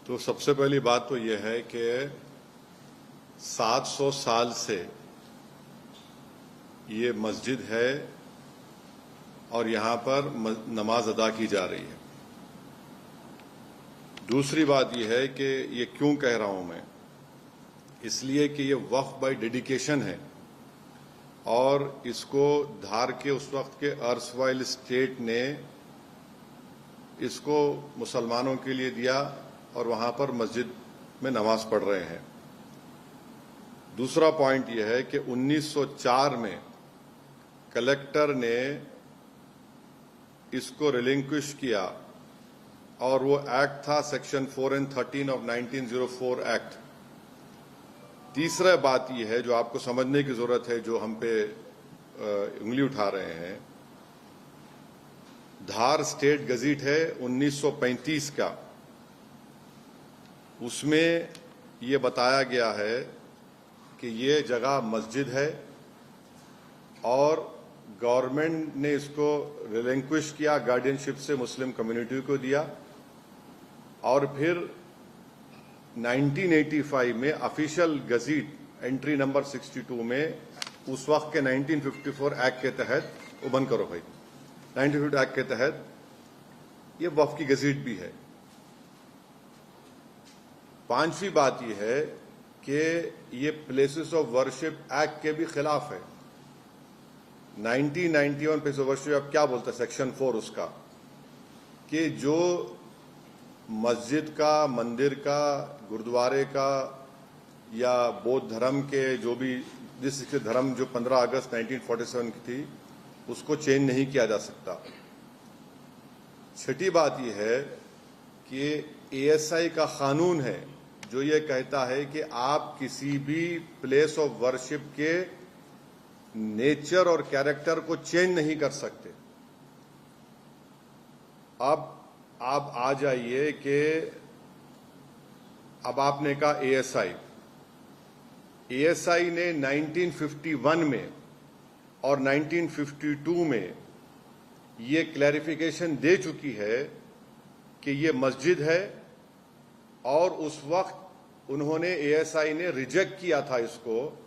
तो सबसे पहली बात तो यह है कि 700 साल से ये मस्जिद है और यहाँ पर नमाज अदा की जा रही है। दूसरी बात यह है कि ये क्यों कह रहा हूं मैं, इसलिए कि ये वक्फ बाय डेडिकेशन है और इसको धार के उस वक्त के अर्सवाइल स्टेट ने इसको मुसलमानों के लिए दिया और वहां पर मस्जिद में नमाज पढ़ रहे हैं। दूसरा पॉइंट यह है कि 1904 में कलेक्टर ने इसको रिलिंक्विश किया और वो एक्ट था सेक्शन 4 एंड 13 ऑफ 1904 एक्ट। तीसरा बात यह है जो आपको समझने की जरूरत है, जो हम पे उंगली उठा रहे हैं, धार स्टेट गजीट है 1935 का, उसमें ये बताया गया है कि ये जगह मस्जिद है और गवर्नमेंट ने इसको रिलिंक्विश किया, गार्डियनशिप से मुस्लिम कम्युनिटी को दिया और फिर 1985 में ऑफिशियल गजीट एंट्री नंबर 62 में उस वक्त के 1954 एक्ट के तहत, वो बंद करो भाई, 1950 एक्ट के तहत ये वक्फ की गजीट भी है। पांचवी बात यह है कि ये प्लेसेस ऑफ वर्शिप एक्ट के भी खिलाफ है। 1991 प्लेस ऑफ वर्शिप अब क्या बोलता है सेक्शन 4 उसका, कि जो मस्जिद का, मंदिर का, गुरुद्वारे का या बौद्ध धर्म के जो भी जिस धर्म जो 15 अगस्त 1947 की थी उसको चेंज नहीं किया जा सकता। छठी बात यह है कि एएसआई का कानून है जो ये कहता है कि आप किसी भी प्लेस ऑफ वर्शिप के नेचर और कैरेक्टर को चेंज नहीं कर सकते। अब आप आ जाइए कि अब आपने कहा एएसआई ने 1951 में और 1952 में ये क्लैरिफिकेशन दे चुकी है कि ये मस्जिद है और उस वक्त उन्होंने एएसआई ने रिजेक्ट किया था इसको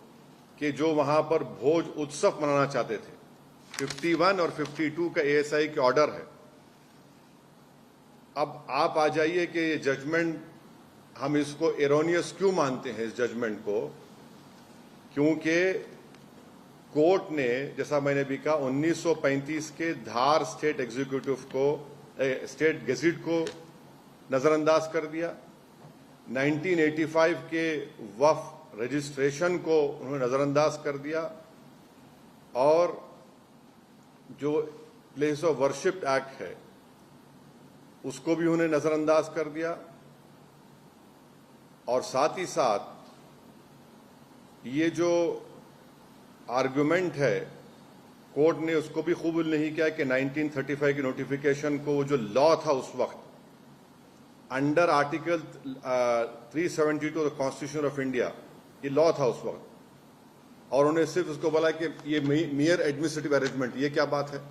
कि जो वहां पर भोज उत्सव मनाना चाहते थे। 51 और 52 का एएसआई के ऑर्डर है। अब आप आ जाइए कि ये जजमेंट हम इसको एरोनियस क्यों मानते हैं इस जजमेंट को, क्योंकि कोर्ट ने, जैसा मैंने भी कहा, 1935 के धार स्टेट एग्जीक्यूटिव को, स्टेट गजीट को नजरअंदाज कर दिया। 1985 के वक्फ रजिस्ट्रेशन को उन्होंने नजरअंदाज कर दिया और जो प्लेस ऑफ वर्शिप एक्ट है उसको भी उन्होंने नजरअंदाज कर दिया। और साथ ही साथ ये जो आर्गुमेंट है, कोर्ट ने उसको भी कबूल नहीं किया कि 1935 की नोटिफिकेशन को, वो जो लॉ था उस वक्त under article 372 of the constitution of India, ये लॉ था उस वक्त, और उन्होंने सिर्फ उसको बोला कि ये मियर एडमिनिस्ट्रेटिव अरेंजमेंट। ये क्या बात है?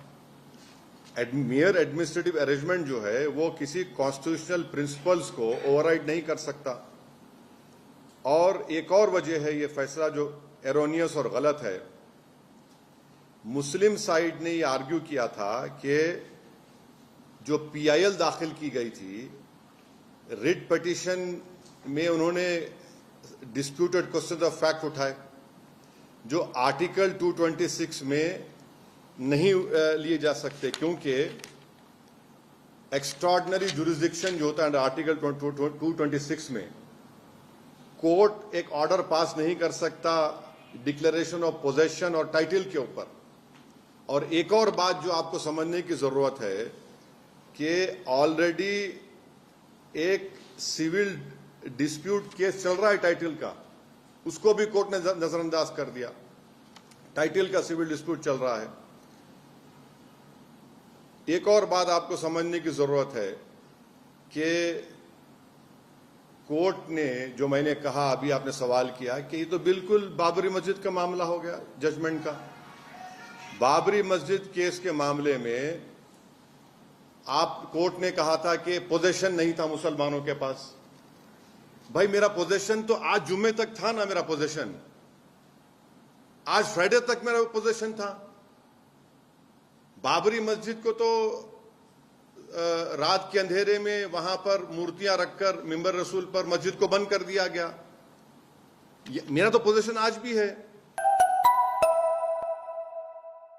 मियर एडमिनिस्ट्रेटिव अरेंजमेंट जो है वो किसी कॉन्स्टिट्यूशनल प्रिंसिपल्स को ओवरराइड नहीं कर सकता। और एक और वजह है ये फैसला जो एरोनियस और गलत है, मुस्लिम साइड ने ये आर्ग्यू किया था कि जो पीआईएल दाखिल की गई थी रिट पिटीशन में, उन्होंने डिस्प्यूटेड क्वेश्चन ऑफ फैक्ट उठाए जो आर्टिकल 226 में नहीं लिए जा सकते, क्योंकि एक्स्ट्राऑर्डिनरी जुरिसडिक्शन जो होता है अंडर आर्टिकल 226 में कोर्ट एक ऑर्डर पास नहीं कर सकता डिक्लेरेशन ऑफ पोजेशन और टाइटल के ऊपर। और एक और बात जो आपको समझने की जरूरत है कि ऑलरेडी एक सिविल डिस्प्यूट केस चल रहा है टाइटल का, उसको भी कोर्ट ने नजरअंदाज कर दिया। टाइटल का सिविल डिस्प्यूट चल रहा है। एक और बात आपको समझने की जरूरत है कि कोर्ट ने, जो मैंने कहा, अभी आपने सवाल किया कि ये तो बिल्कुल बाबरी मस्जिद का मामला हो गया जजमेंट का। बाबरी मस्जिद केस के मामले में आप कोर्ट ने कहा था कि पोजेशन नहीं था मुसलमानों के पास, भाई मेरा पोजीशन तो आज जुम्मे तक था ना, मेरा पोजीशन आज फ्राइडे तक मेरा पोजीशन था। बाबरी मस्जिद को तो रात के अंधेरे में वहां पर मूर्तियां रखकर मिंबर रसूल पर मस्जिद को बंद कर दिया गया। मेरा तो पोजीशन आज भी है।